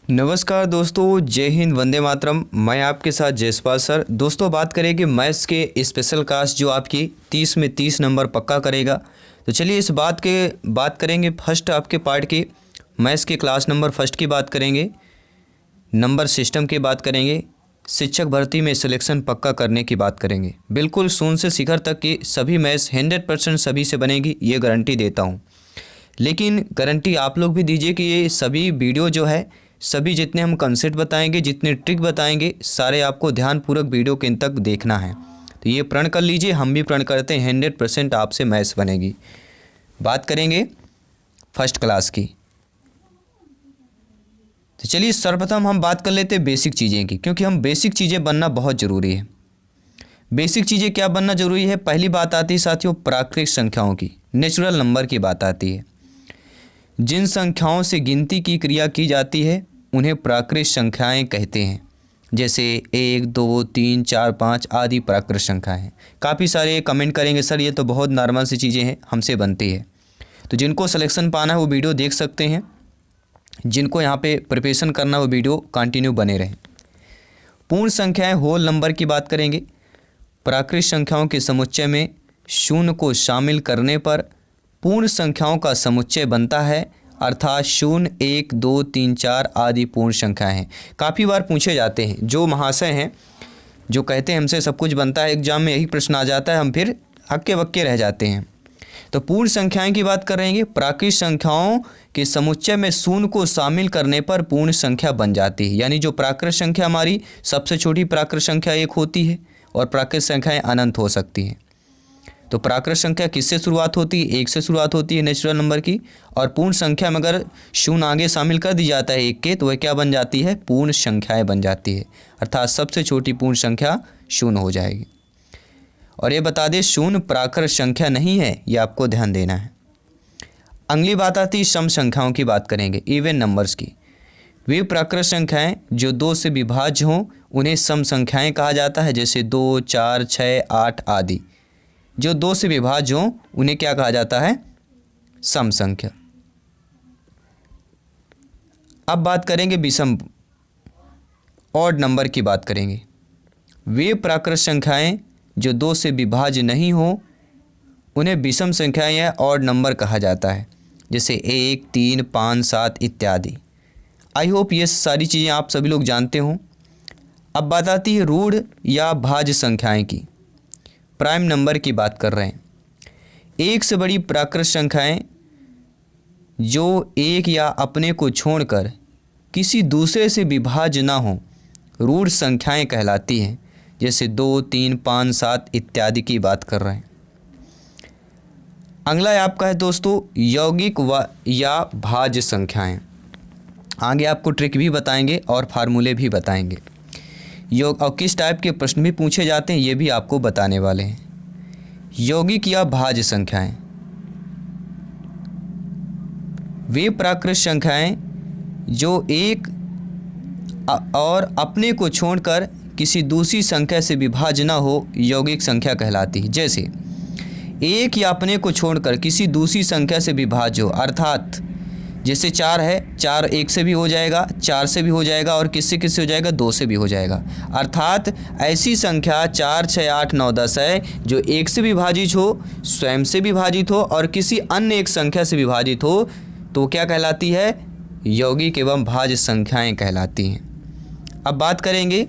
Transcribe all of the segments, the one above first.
नमस्कार दोस्तों, जय हिंद, वंदे मातरम। मैं आपके साथ जयसपाल सर। दोस्तों, बात करेंगे मैथ्स के स्पेशल क्लास जो आपकी 30 में 30 नंबर पक्का करेगा। तो चलिए इस बात करेंगे फर्स्ट आपके पार्ट की, मैथ्स के क्लास नंबर फर्स्ट की बात करेंगे, नंबर सिस्टम की बात करेंगे, शिक्षक भर्ती में सिलेक्शन पक्का करने की बात करेंगे। बिल्कुल शून्य से शिखर तक की सभी मैथ्स 100% सभी से बनेगी, ये गारंटी देता हूँ। लेकिन गारंटी आप लोग भी दीजिए कि ये सभी वीडियो जो है, सभी जितने हम कंसेप्ट बताएंगे, जितने ट्रिक बताएंगे, सारे आपको ध्यानपूर्वक वीडियो के अंत तक देखना है। तो ये प्रण कर लीजिए, हम भी प्रण करते हैं 100% आपसे मैथ्स बनेगी। बात करेंगे फर्स्ट क्लास की। तो चलिए सर्वप्रथम हम बात कर लेते हैं बेसिक चीज़ें की, क्योंकि हम बेसिक चीज़ें बनना बहुत ज़रूरी है। बेसिक चीज़ें क्या बनना ज़रूरी है? पहली बात आती है साथियों प्राकृतिक संख्याओं की, नेचुरल नंबर की बात आती है। जिन संख्याओं से गिनती की क्रिया की जाती है उन्हें प्राकृतिक संख्याएं कहते हैं। जैसे 1, 2, 3, 4, 5 आदि प्राकृतिक संख्याएं हैं। काफ़ी सारे कमेंट करेंगे सर ये तो बहुत नॉर्मल सी चीज़ें हैं, हमसे बनती है। तो जिनको सिलेक्शन पाना है वो वीडियो देख सकते हैं, जिनको यहाँ पे प्रिपरेशन करना है वो वीडियो कंटिन्यू बने रहें। पूर्ण संख्याएं होल नंबर की बात करेंगे। प्राकृतिक संख्याओं के समुच्चय में शून्य को शामिल करने पर पूर्ण संख्याओं का समुच्चय बनता है, अर्थात 0, 1, 2, 3, 4 आदि पूर्ण संख्याएं हैं। काफ़ी बार पूछे जाते हैं, जो महाशय हैं जो कहते हैं हमसे सब कुछ बनता है, एग्जाम में यही प्रश्न आ जाता है, हम फिर हक्के बक्के रह जाते हैं। तो पूर्ण संख्याएं की बात कर रहे हैं। प्राकृतिक संख्याओं के समुच्चय में शून्य को शामिल करने पर पूर्ण संख्या बन जाती है। यानी जो प्राकृतिक संख्या हमारी सबसे छोटी प्राकृतिक संख्या 1 होती है और प्राकृतिक संख्याएं अनंत हो सकती हैं। तो प्राकृतिक संख्या किससे शुरुआत होती है? 1 से शुरुआत होती है नेचुरल नंबर की। और पूर्ण संख्या में अगर शून्य आगे शामिल कर दी जाता है 1 के, तो वह क्या बन जाती है? पूर्ण संख्याएं बन जाती है, अर्थात सबसे छोटी पूर्ण संख्या 0 हो जाएगी। और ये बता दें शून्य प्राकृतिक संख्या नहीं है, ये आपको ध्यान देना है। अगली बात आती है सम संख्याओं की बात करेंगे, इवन नंबर्स की। वे प्राकृतिक संख्याएं जो 2 से विभाज्य हों उन्हें सम संख्याएं कहा जाता है। जैसे 2, 4, 6, 8 आदि जो 2 से विभाज्य हों उन्हें क्या कहा जाता है? सम संख्या। अब बात करेंगे विषम ऑड नंबर की बात करेंगे। वे प्राकृतिक संख्याएं जो 2 से विभाज्य नहीं हो उन्हें विषम संख्याएं या ऑड नंबर कहा जाता है। जैसे 1, 3, 5, 7 इत्यादि। आई होप ये सारी चीज़ें आप सभी लोग जानते हों। अब बात आती है रूढ़ या भाज्य संख्याएं की। प्राइम नंबर की बात कर रहे हैं। एक से बड़ी प्राकृतिक संख्याएं जो एक या अपने को छोड़कर किसी दूसरे से विभाज्य ना हो रूढ़ संख्याएं कहलाती हैं। जैसे 2, 3, 5, 7 इत्यादि की बात कर रहे हैं। अगला आपका है दोस्तों यौगिक या भाज्य संख्याएं। आगे आपको ट्रिक भी बताएंगे और फार्मूले भी बताएंगे। और किस टाइप के प्रश्न भी पूछे जाते हैं ये भी आपको बताने वाले हैं। यौगिक या भाज्य संख्याएं वे प्राकृतिक संख्याएं जो एक और अपने को छोड़कर किसी दूसरी संख्या से विभाज्य न हो यौगिक संख्या कहलाती है। जैसे एक या अपने को छोड़कर किसी दूसरी संख्या से विभाज्य हो, अर्थात जैसे 4 है, 4 1 से भी हो जाएगा, 4 से भी हो जाएगा और किससे किससे हो जाएगा? 2 से भी हो जाएगा। अर्थात ऐसी संख्या 4, 6, 8, 9, 10 है जो 1 से विभाजित हो, स्वयं से विभाजित हो और किसी अन्य एक संख्या से विभाजित हो, तो क्या कहलाती है? यौगिक एवं भाज्य संख्याएं कहलाती हैं। अब बात करेंगे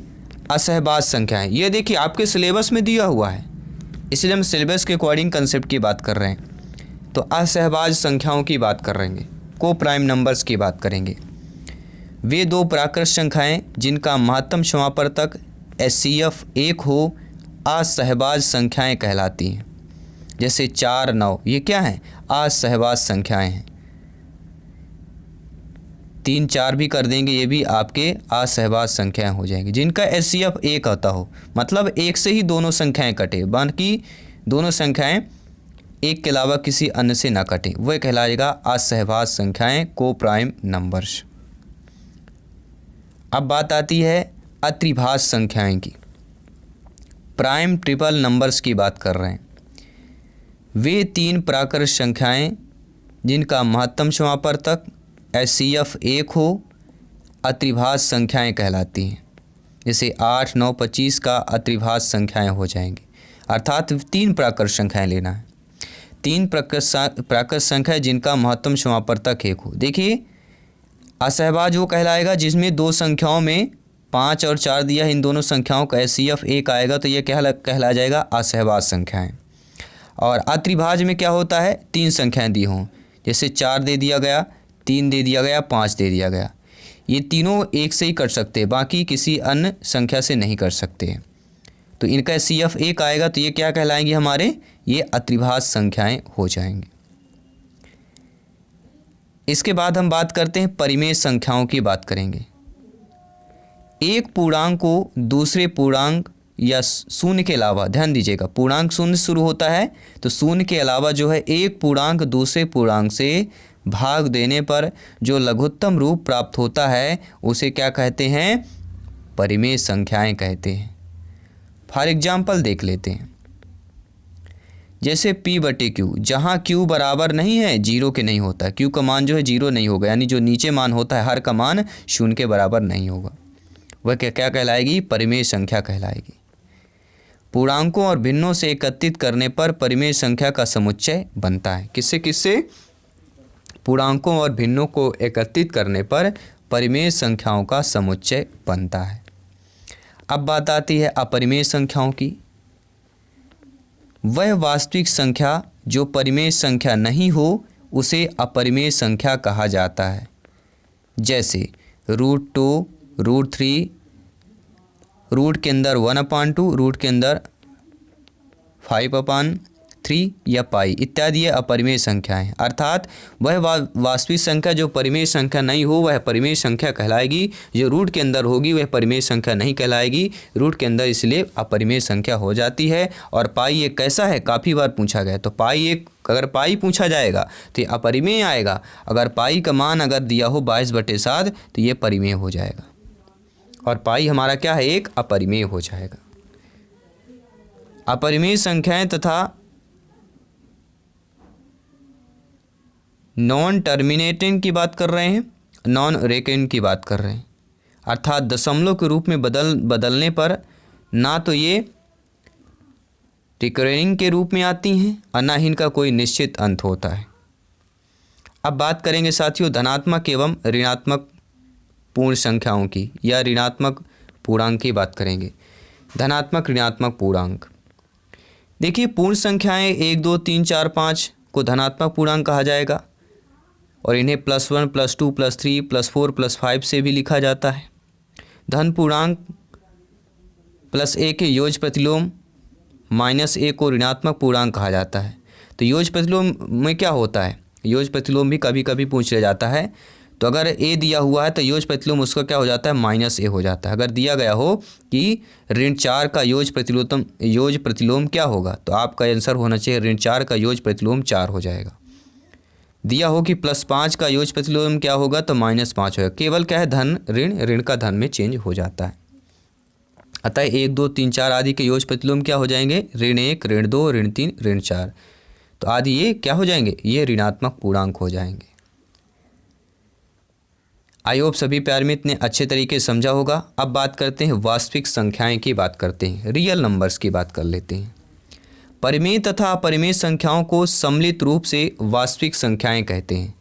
असहबाज संख्याएं। ये देखिए आपके सिलेबस में दिया हुआ है, इसलिए हम सिलेबस के अकॉर्डिंग कंसेप्ट की बात कर रहे हैं। तो असहबाज संख्याओं की बात कर रहे हैं। को प्राइम नंबर्स की बात करेंगे। वे 2 प्राकृतिक संख्याएं जिनका महत्तम समापवर्तक HCF 1 हो असहबाज संख्याएं कहलाती हैं। जैसे 4, 9 ये क्या हैं? असहबाज संख्याएं हैं। 3, 4 भी कर देंगे, ये भी आपके असहबाज संख्याएं हो जाएंगी। जिनका HCF 1 होता हो, मतलब 1 से ही दोनों संख्याएं कटे, बाकी दोनों संख्याएं एक के अलावा किसी अन्य से ना कटे, वह कहलाएगा असहबाज संख्याएं, को प्राइम नंबर्स। अब बात आती है अत्रिभाज्य संख्याएं की। प्राइम ट्रिपल नंबर्स की बात कर रहे हैं। वे 3 प्राकृतिक संख्याएं जिनका महत्तम समापवर्तक HCF 1 हो अत्रिभाज्य संख्याएं कहलाती हैं। जैसे 8, 9, 25 का अत्रिभाज्य संख्याएं हो जाएंगी। अर्थात 3 प्राकृत संख्याएं लेना है। 3 प्राकृत संख्या जिनका महत्तम समापवर्तक 1 हो। देखिए असहभाज्य वो कहलाएगा जिसमें 2 संख्याओं में 5 और 4 दिया है, इन दोनों संख्याओं का HCF 1 आएगा तो ये कहला जाएगा असहभाज्य संख्याएं। और अत्रिभाज्य में क्या होता है, 3 संख्याएं दी हों, जैसे 4 दे दिया गया, 3 दे दिया गया, 5 दे दिया गया, ये तीनों एक से ही कर सकते हैं, बाकी किसी अन्य संख्या से नहीं कर सकते। तो इनका HCF 1 आएगा तो ये क्या कहलाएंगे हमारे, ये अत्रिभाज्य संख्याएं हो जाएंगी। इसके बाद हम बात करते हैं परिमेय संख्याओं की बात करेंगे। एक पूर्णांक को दूसरे पूर्णांक या शून्य के अलावा, ध्यान दीजिएगा पूर्णांक शून्य शुरू होता है तो शून्य के अलावा जो है एक पूर्णांक दूसरे पूर्णांक से भाग देने पर जो लघुत्तम रूप प्राप्त होता है उसे क्या कहते हैं, परिमेय संख्याएं कहते हैं। फॉर एग्जाम्पल देख लेते हैं, जैसे P/Q, जहाँ Q बराबर नहीं है 0 के नहीं होता, Q का मान जो है 0 नहीं होगा, यानी जो नीचे मान होता है हर का मान 0 के बराबर नहीं होगा, वह क्या कहलाएगी, परिमेय संख्या कहलाएगी। पूर्णांकों और भिन्नों से एकत्रित करने पर परिमेय संख्या का समुच्चय बनता है। किससे किससे, पूर्णांकों और भिन्नों को एकत्रित करने पर परिमेय संख्याओं का समुच्चय बनता है। अब बात आती है अपरिमेय संख्याओं की। वह वास्तविक संख्या जो परिमेय संख्या नहीं हो उसे अपरिमेय संख्या कहा जाता है। जैसे √2, √3, रूट के अंदर 1/2, रूट के अंदर 5/3 या पाई इत्यादि ये अपरिमेय संख्याएं। अर्थात वह वास्तविक संख्या जो परिमेय संख्या नहीं हो वह परिमेय संख्या कहलाएगी, जो रूट के अंदर होगी वह परिमेय संख्या नहीं कहलाएगी, रूट के अंदर इसलिए अपरिमेय संख्या हो जाती है। और पाई एक कैसा है, काफ़ी बार पूछा गया, तो पाई एक, अगर पाई पूछा जाएगा तो ये अपरिमेय आएगा, अगर पाई का मान अगर दिया हो 22/7 तो ये परिमेय हो जाएगा, और पाई हमारा क्या है, एक अपरिमेय हो जाएगा। अपरिमेय संख्याएं तथा नॉन टर्मिनेटिंग की बात कर रहे हैं, नॉन रेकरिंग की बात कर रहे हैं। अर्थात दशमलव के रूप में बदलने पर ना तो ये रिकरिंग के रूप में आती हैं और ना ही इनका कोई निश्चित अंत होता है। अब बात करेंगे साथियों धनात्मक एवं ऋणात्मक पूर्ण संख्याओं की, या ऋणात्मक पूर्णांक की बात करेंगे। धनात्मक ऋणात्मक पूर्णांक, देखिए पूर्ण संख्याएं 1, 2, 3, 4, 5 को धनात्मक पूर्णांक कहा जाएगा, और इन्हें +1, +2, +3, +4, +5 से भी लिखा जाता है। धन पूर्णांक +1 के योज्य प्रतिलोम -1 को ऋणात्मक पूर्णांक कहा जाता है। तो योज्य प्रतिलोम में क्या होता है, योज्य प्रतिलोम भी कभी कभी पूछ लिया जाता है। तो अगर a दिया हुआ है तो योज्य प्रतिलोम उसका क्या हो जाता है, -a हो जाता है। अगर दिया गया हो कि ऋण 4 का योज्य प्रतिलोम क्या होगा, तो आपका आंसर होना चाहिए ऋण 4 का योज्य प्रतिलोम 4 हो जाएगा। दिया हो कि +5 का योज्य प्रतिलोम क्या होगा, तो -5 होगा। केवल क्या है, धन ऋण का धन में चेंज हो जाता है। अतः 1, 2, 3, 4 आदि के योज्य प्रतिलोम क्या हो जाएंगे, ऋण 1, ऋण 2, ऋण 3, ऋण 4, तो आदि ये क्या हो जाएंगे, ये ऋणात्मक पूर्णांक हो जाएंगे। आई होप सभी प्यारे मित्र ने अच्छे तरीके से समझा होगा। अब बात करते हैं वास्तविक संख्याएं की बात करते हैं, रियल नंबर्स की बात कर लेते हैं। परिमेय तथा अपरिमेय संख्याओं को सम्मिलित रूप से वास्तविक संख्याएं कहते हैं।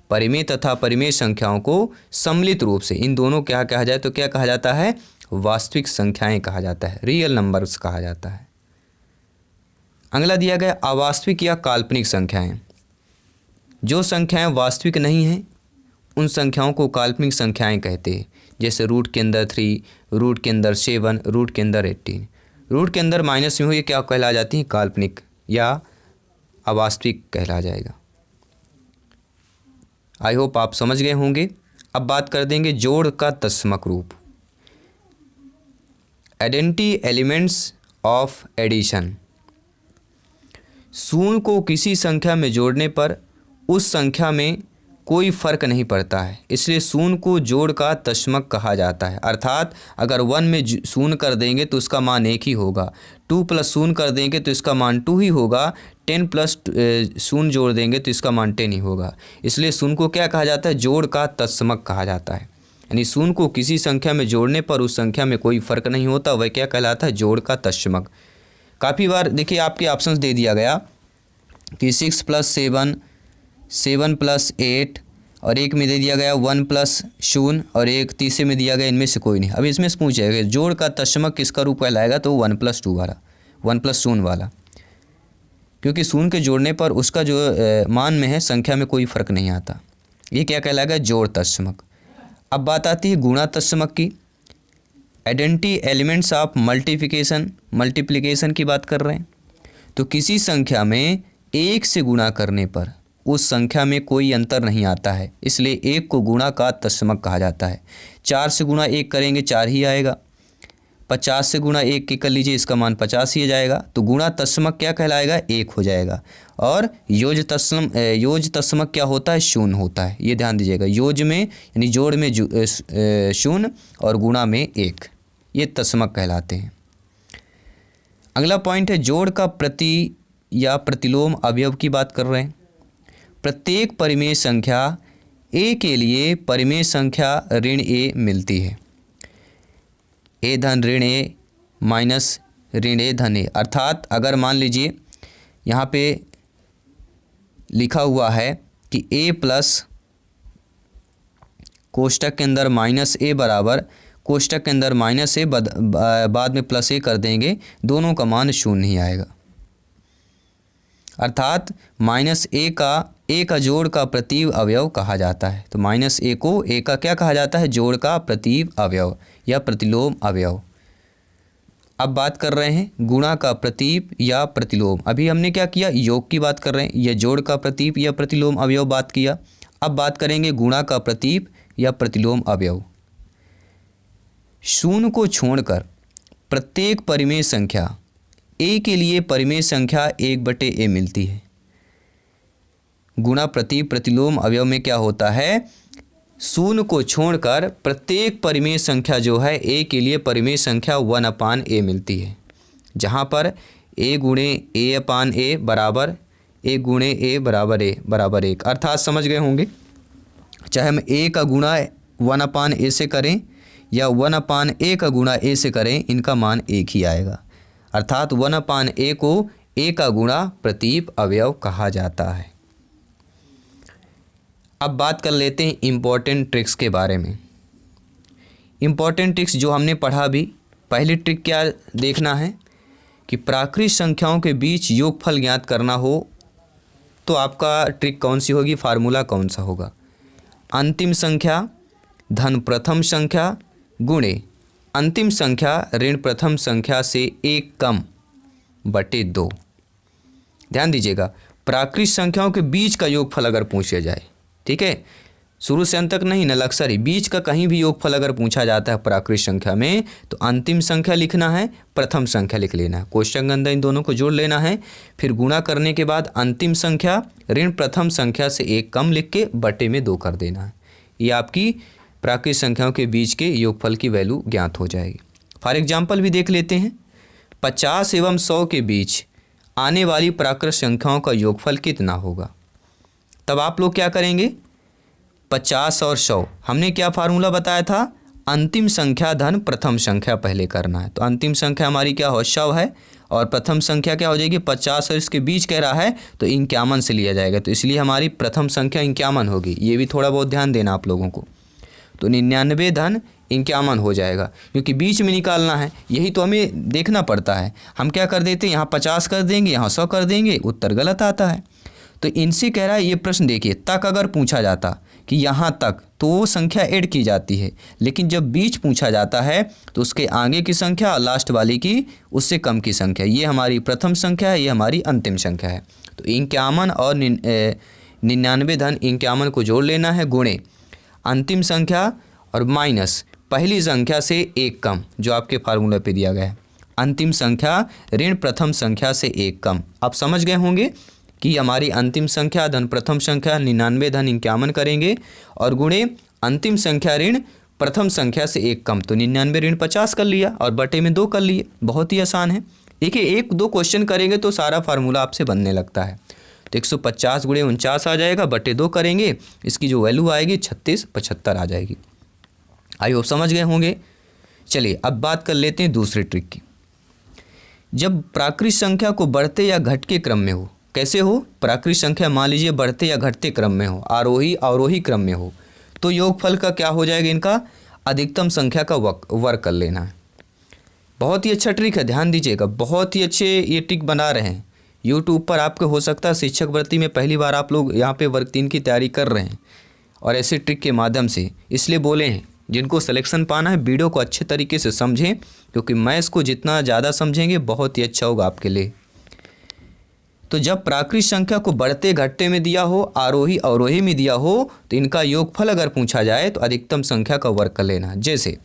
परिमेय तथा अपरिमेय संख्याओं को सम्मिलित रूप से, इन दोनों क्या कहा जाए तो क्या कहा जाता है, वास्तविक संख्याएं कहा जाता है, रियल नंबर्स कहा जाता है। अगला दिया गया अवास्तविक या काल्पनिक संख्याएं। जो संख्याएं वास्तविक नहीं हैं उन संख्याओं को काल्पनिक संख्याएं कहते हैं। जैसे रूट के अंदर 3, रूट के अंदर 7, रूट के अंदर 18, रूट के अंदर माइनस में हो, ये क्या कहला जाती हैं, काल्पनिक या अवास्तविक कहला जाएगा। आई होप आप समझ गए होंगे। अब बात कर देंगे जोड़ का तत्समक रूप, आइडेंटिटी एलिमेंट्स ऑफ एडिशन। शून्य को किसी संख्या में जोड़ने पर उस संख्या में कोई फर्क नहीं पड़ता है, इसलिए शून्य को जोड़ का तत्समक कहा जाता है। अर्थात अगर 1 में शून्य कर देंगे तो उसका मान 1 ही होगा, 2 + 0 कर देंगे तो इसका मान 2 ही होगा, 10 + 0 जोड़ देंगे तो इसका मान 10 ही होगा। इसलिए शून्य को क्या कहा जाता है, जोड़ का तत्समक कहा जाता है। यानी शून्य को किसी संख्या में जोड़ने पर उस संख्या में कोई फर्क नहीं होता, वह क्या कहलाता है? जोड़ का तत्समक। काफ़ी बार देखिए आपके ऑप्शंस दे दिया गया कि 6 + 7, 7 + 8 और एक में दे दिया गया 1 + 0 और एक तीसरे में दिया गया इनमें से कोई नहीं। अब इसमें से पूछ जाएगा जोड़ का तत्समक किसका रूप कहलाएगा, तो 1 + 2 वाला, 1 + 0 वाला, क्योंकि शून्य के जोड़ने पर उसका जो मान में है संख्या में कोई फर्क नहीं आता। ये क्या कहलाएगा? जोड़ तत्समक। अब बात आती है गुणा तत्समक की। आइडेंटिटी एलिमेंट्स ऑफ मल्टीप्लिकेशन की बात कर रहे हैं। तो किसी संख्या में एक से गुणा करने पर उस संख्या में कोई अंतर नहीं आता है, इसलिए एक को गुणा का तत्समक कहा जाता है। 4 से गुणा 1 करेंगे 4 ही आएगा, 50 से गुणा 1 के कर लीजिए, इसका मान 50 ही जाएगा। तो गुणा तत्समक क्या कहलाएगा? 1 हो जाएगा। और योज तत्समक क्या होता है? 0 होता है। ये ध्यान दीजिएगा, योज में यानी जोड़ में 0 और गुणा में 1, ये तत्समक कहलाते हैं। अगला पॉइंट है जोड़ का प्रति या प्रतिलोम अवयव की बात कर रहे हैं। प्रत्येक परिमेय संख्या a के लिए परिमेय संख्या ऋण a मिलती है। a धन ऋण a माइनस ऋण a धन a, अर्थात अगर मान लीजिए यहाँ पे लिखा हुआ है कि a प्लस कोष्टक के अंदर माइनस a बराबर कोष्टक के अंदर माइनस a बाद में प्लस a कर देंगे, दोनों का मान 0 ही आएगा। अर्थात -a का जोड़ का प्रतीव अवयव कहा जाता है। तो -a को a का क्या कहा जाता है? जोड़ का प्रतीव अवयव या प्रतिलोम अवयव। अब बात कर रहे हैं गुणा का प्रतीव या प्रतिलोम। अभी हमने क्या किया? योग की बात कर रहे हैं, यह जोड़ का प्रतीव या प्रतिलोम अवयव बात किया। अब बात करेंगे गुणा का प्रतीव या प्रतिलोम अवयव। शून्य को छोड़कर प्रत्येक परिमेय संख्या a के लिए परिमेय संख्या 1/a मिलती है। गुणा प्रतीव प्रतिलोम अवयव में क्या होता है? शून्य को छोड़कर प्रत्येक परिमेय संख्या जो है a के लिए परिमेय संख्या 1/a मिलती है, जहाँ पर a गुणे a/a बराबर a गुणे a बराबर 1। अर्थात समझ गए होंगे, चाहे हम a का गुणा 1/a से करें या 1/a का गुणा a से करें, इनका मान 1 ही आएगा। अर्थात 1/a को a का गुणा प्रतीव अवयव कहा जाता है। अब बात कर लेते हैं इम्पॉर्टेंट ट्रिक्स के बारे में। इम्पॉर्टेंट ट्रिक्स जो हमने पढ़ा भी, पहली ट्रिक क्या देखना है कि प्राकृत संख्याओं के बीच योगफल ज्ञात करना हो तो आपका ट्रिक कौन सी होगी, फार्मूला कौन सा होगा? अंतिम संख्या धन प्रथम संख्या गुणे अंतिम संख्या ऋण प्रथम संख्या से 1 कम बटे 2। ध्यान दीजिएगा, प्राकृत संख्याओं के बीच का योगफल अगर पूछा जाए, ठीक है, शुरू से अंत तक नहीं, नलक्षर ही, बीच का कहीं भी योगफल अगर पूछा जाता है प्राकृत संख्या में, तो अंतिम संख्या लिखना है, प्रथम संख्या लिख लेना है, कोष्टक के अंदर इन दोनों को जोड़ लेना है, फिर गुणा करने के बाद अंतिम संख्या ऋण प्रथम संख्या से 1 कम लिख के बटे में 2 कर देना है। ये आपकी प्राकृत संख्याओं के बीच के योगफल की वैल्यू ज्ञात हो जाएगी। फॉर एग्जाम्पल भी देख लेते हैं, 50 एवं 100 के बीच आने वाली प्राकृत संख्याओं का योगफल कितना होगा? तब आप लोग क्या करेंगे? 50 और 100, हमने क्या फार्मूला बताया था? अंतिम संख्या धन प्रथम संख्या पहले करना है। तो अंतिम संख्या हमारी क्या हो? 100 है, और प्रथम संख्या क्या हो जाएगी? 50 और इसके बीच कह रहा है तो 51 से लिया जाएगा, तो इसलिए हमारी प्रथम संख्या 51 होगी। ये भी थोड़ा बहुत ध्यान देना आप लोगों को। तो 99 धन 51 हो जाएगा, क्योंकि बीच में निकालना है, यही तो हमें देखना पड़ता है। हम क्या कर देते हैं, यहाँ 50 कर देंगे, यहाँ 100 कर देंगे, उत्तर गलत आता है। तो इनसे कह रहा है ये प्रश्न देखिए, तक अगर पूछा जाता कि यहाँ तक, तो वो संख्या ऐड की जाती है, लेकिन जब बीच पूछा जाता है तो उसके आगे की संख्या और लास्ट वाली की उससे कम की संख्या, ये हमारी प्रथम संख्या है, ये हमारी अंतिम संख्या है। तो 51 और 99 धन 51 को जोड़ लेना है, गुणे अंतिम संख्या और माइनस पहली संख्या से 1 कम, जो आपके फार्मूला पे दिया गया है, अंतिम संख्या ऋण प्रथम संख्या से 1 कम। आप समझ गए होंगे कि हमारी अंतिम संख्या धन प्रथम संख्या 99 धन 51 करेंगे और गुणे अंतिम संख्या ऋण प्रथम संख्या से 1 कम, तो 99 ऋण 50 कर लिया और बटे में 2 कर लिए। बहुत ही आसान है। देखिए 1-2 क्वेश्चन करेंगे तो सारा फार्मूला आपसे बनने लगता है। तो 150 × 49 आ जाएगा, बटे 2 करेंगे, इसकी जो वैल्यू आएगी 3675 आ जाएगी। आई होप समझ गए होंगे। चलिए अब बात कर लेते हैं दूसरे ट्रिक की। जब प्राकृत संख्या को बढ़ते या घटते क्रम में हो, कैसे हो, प्राकृत संख्या मान लीजिए बढ़ते या घटते क्रम में हो, आरोही अवरोही क्रम में हो, तो योगफल का क्या हो जाएगा, इनका अधिकतम संख्या का वर्ग कर लेना है। बहुत ही अच्छा ट्रिक है, ध्यान दीजिएगा, बहुत ही अच्छे ये ट्रिक बना रहे हैं। यूट्यूब पर आपके हो सकता है शिक्षक भर्ती में पहली बार आप लोग यहाँ पे वर्ग 3 की तैयारी कर रहे हैं और ऐसे ट्रिक के माध्यम से, इसलिए बोले हैं जिनको सिलेक्शन पाना है वीडियो को अच्छे तरीके से समझें, क्योंकि मैथ्स को जितना ज़्यादा समझेंगे बहुत ही अच्छा होगा आपके लिए। तो जब प्राकृत संख्या को बढ़ते घटते में दिया हो, आरोही अवरोही में दिया हो, तो इनका योगफल अगर पूछा जाए तो अधिकतम संख्या का वर्ग कर लेना। जैसे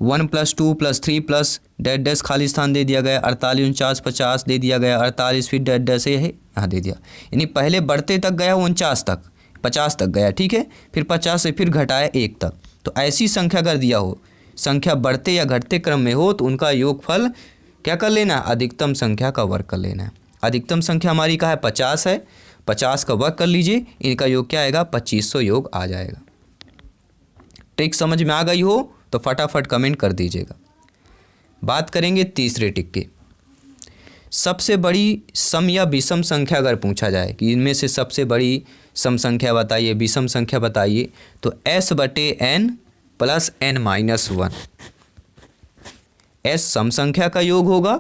1 + 2 + 3 प्लस डैश डैश खाली स्थान दे दिया गया, 48 49 50 दे दिया गया, 48 फिर डैश डैश है यहाँ दे दिया, यानी पहले बढ़ते तक गया 49 तक, 50 तक गया, ठीक है, फिर 50 से फिर घटाया 1 तक। तो ऐसी संख्या अगर दिया हो, संख्या बढ़ते या घटते क्रम में हो, तो उनका योगफल क्या कर लेना, अधिकतम संख्या का वर्ग कर लेना है। अधिकतम संख्या हमारी का है 50 है, 50 का वर्ग कर लीजिए, इनका योग क्या आएगा, 2500 योग आ जाएगा। ट्रिक समझ में आ गई हो तो फटाफट कमेंट कर दीजिएगा। बात करेंगे तीसरे ट्रिक की। सबसे बड़ी सम या विषम संख्या अगर पूछा जाए कि इनमें से सबसे बड़ी सम संख्या बताइए, विषम संख्या बताइए, तो s/n + n-1। s सम संख्या का योग होगा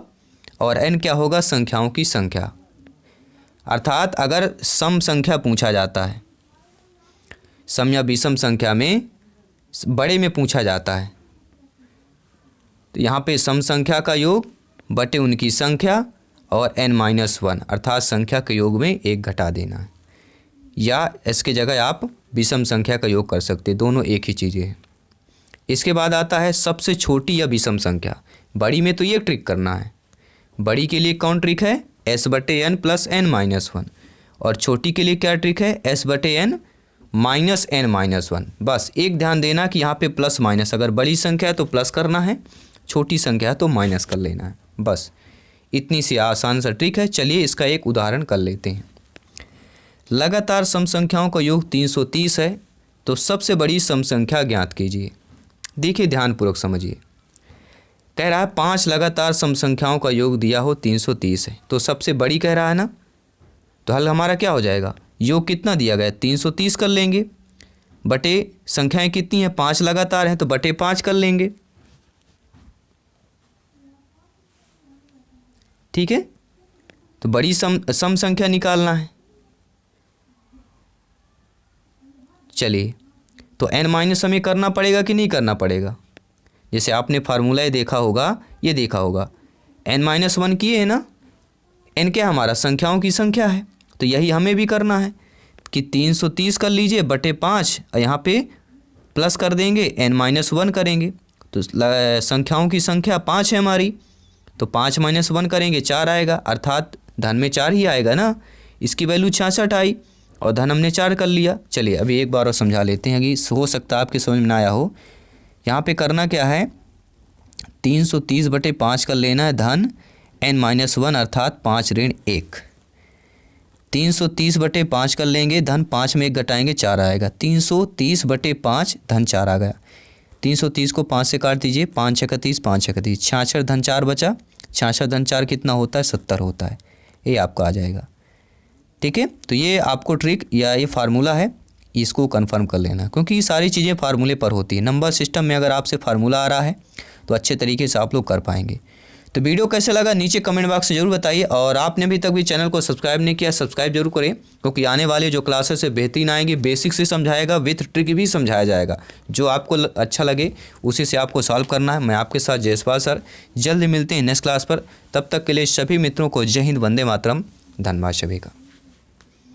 और n क्या होगा, संख्याओं की संख्या। अर्थात अगर सम संख्या पूछा जाता है, सम या विषम संख्या में बड़े में पूछा जाता है, तो यहाँ पे सम संख्या का योग बटे उनकी संख्या और n-1 अर्थात संख्या के योग में 1 घटा देना है, या इसके जगह आप विषम संख्या का योग कर सकते, दोनों एक ही चीज़ें हैं। इसके बाद आता है सबसे छोटी या विषम संख्या। बड़ी में तो ये ट्रिक करना है, बड़ी के लिए कौन ट्रिक है, s/n + n-1, और छोटी के लिए क्या ट्रिक है, s/n - n-1। बस एक ध्यान देना कि यहाँ पे प्लस माइनस, अगर बड़ी संख्या है तो प्लस करना है, छोटी संख्या है तो माइनस कर लेना है। बस इतनी सी आसान सा ट्रिक है। चलिए इसका एक उदाहरण कर लेते हैं। लगातार सम संख्याओं का योग 330 है, तो सबसे बड़ी सम संख्या ज्ञात कीजिए। देखिए ध्यानपूर्वक समझिए, कह रहा है 5 लगातार सम संख्याओं का योग दिया हो 330 है, तो सबसे बड़ी कह रहा है ना, तो हल हमारा क्या हो जाएगा, योग कितना दिया गया 330 कर लेंगे, बटे संख्याएं कितनी हैं 5 लगातार हैं, तो बटे 5 कर लेंगे, ठीक है। तो बड़ी सम संख्या निकालना है। चलिए तो n- हमें करना पड़ेगा कि नहीं करना पड़ेगा, जैसे आपने फार्मूला देखा होगा, ये देखा होगा, n-1 किए है ना, n क्या हमारा संख्याओं की संख्या है, तो यही हमें भी करना है कि 330 कर लीजिए बटे 5, और यहाँ पे प्लस कर देंगे n-1 करेंगे, तो संख्याओं की संख्या 5 है हमारी, तो 5 - 1 करेंगे 4 आएगा, अर्थात धन में 4 ही आएगा ना, इसकी वैल्यू 66 आई और धन हमने 4 कर लिया। चलिए अभी एक बार और समझा लेते हैं कि हो सकता है आपके समझ में ना आया हो। यहाँ पे करना क्या है, 330 बटे 5 कर लेना है धन n-1 अर्थात 5 ऋण 1। 330 बटे 5 कर लेंगे, धन 5 में 1 घटाएंगे 4 आएगा, 330 बटे 5 धन 4 आ गया। 330 को 5 से काट दीजिए, 5 × 31 5 × 31 66 धन 4 बचा, 66 धन 4 कितना होता है 70 होता है, ये आपका आ जाएगा, ठीक है। तो ये आपको ट्रिक या ये फार्मूला है, इसको कंफर्म कर लेना, क्योंकि ये सारी चीज़ें फार्मूले पर होती है। नंबर सिस्टम में अगर आपसे फार्मूला आ रहा है तो अच्छे तरीके से आप लोग कर पाएंगे। तो वीडियो कैसे लगा नीचे कमेंट बॉक्स में जरूर बताइए, और आपने अभी तक भी चैनल को सब्सक्राइब नहीं किया सब्सक्राइब जरूर करें, क्योंकि आने वाले जो क्लासेस है बेहतरीन आएंगी, बेसिक से समझाएगा, विथ ट्रिक भी समझाया जाएगा, जो आपको अच्छा लगे उसी से आपको सॉल्व करना है। मैं आपके साथ जयसवाल सर, जल्द मिलते हैं नेक्स्ट क्लास पर, तब तक के लिए सभी मित्रों को जय हिंद, वंदे मातरम, धन्यवाद सभी का।